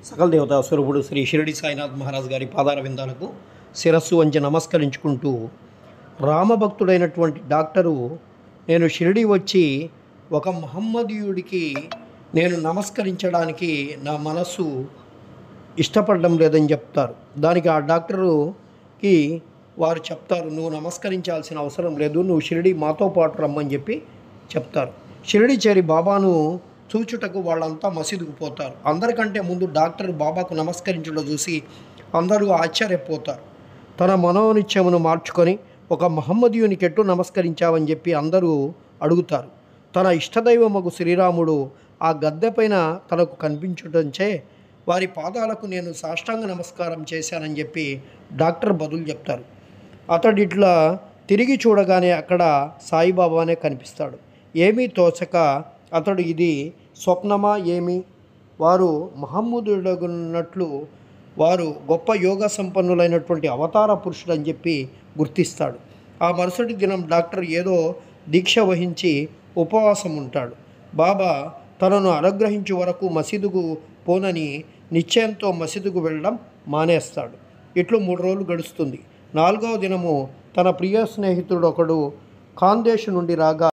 సకల దేవతా స్వరూపుడు శ్రీ షిరిడి సాయినాథ్ మహారాజ్ గారి పాదార విందాలకు శిరస్సు వంచి నమస్కరించుకుంటూ, రామభక్తుడైనటువంటి డాక్టరు నేను షిరిడి వచ్చి ఒక మహమ్మదీయుడికి నేను నమస్కరించడానికి నా మనస్సు ఇష్టపడడం లేదని చెప్తారు. దానికి ఆ డాక్టరుకి వారు చెప్తారు, నువ్వు నమస్కరించాల్సిన అవసరం లేదు, నువ్వు షిరిడి మాతో పాటు రమ్మని చెప్పి చెప్తారు. షిరిడి చేరి బాబాను చూచుటకు వాళ్ళంతా మసీదుకు పోతారు. అందరికంటే ముందు డాక్టర్ బాబాకు నమస్కరించడం చూసి అందరూ ఆశ్చర్యపోతారు. తన మనోనిత్యమును మార్చుకొని ఒక మహమ్మదీయునికి ఎట్టు నమస్కరించావని చెప్పి అందరూ అడుగుతారు. తన ఇష్టదైవమగు శ్రీరాముడు ఆ గద్దెపైన తనకు కనిపించడంచే వారి పాదాలకు నేను సాష్టాంగ నమస్కారం చేశానని చెప్పి డాక్టర్ బదులు చెప్తారు. అతడిట్లా తిరిగి చూడగానే అక్కడ సాయిబాబానే కనిపిస్తాడు. ఏమీ తోచక అతడు ఇది స్వప్నమా ఏమి, వారు మహమ్మదుడున్నట్లు వారు గొప్ప యోగ సంపన్నులైనటువంటి అవతార పురుషుడు అని చెప్పి గుర్తిస్తాడు. ఆ మరుసటి దినం డాక్టర్ ఏదో దీక్ష వహించి ఉపవాసం ఉంటాడు. బాబా తనను అనుగ్రహించే వరకు మసీదుకు పోనని నిశ్చయంతో మసీదుకు వెళ్ళడం మానేస్తాడు. ఇట్లు 3 రోజులు గడుస్తుంది. 4వ దినము తన ప్రియ స్నేహితుడు ఒకడు ఖాందేశ్ నుండి రాగా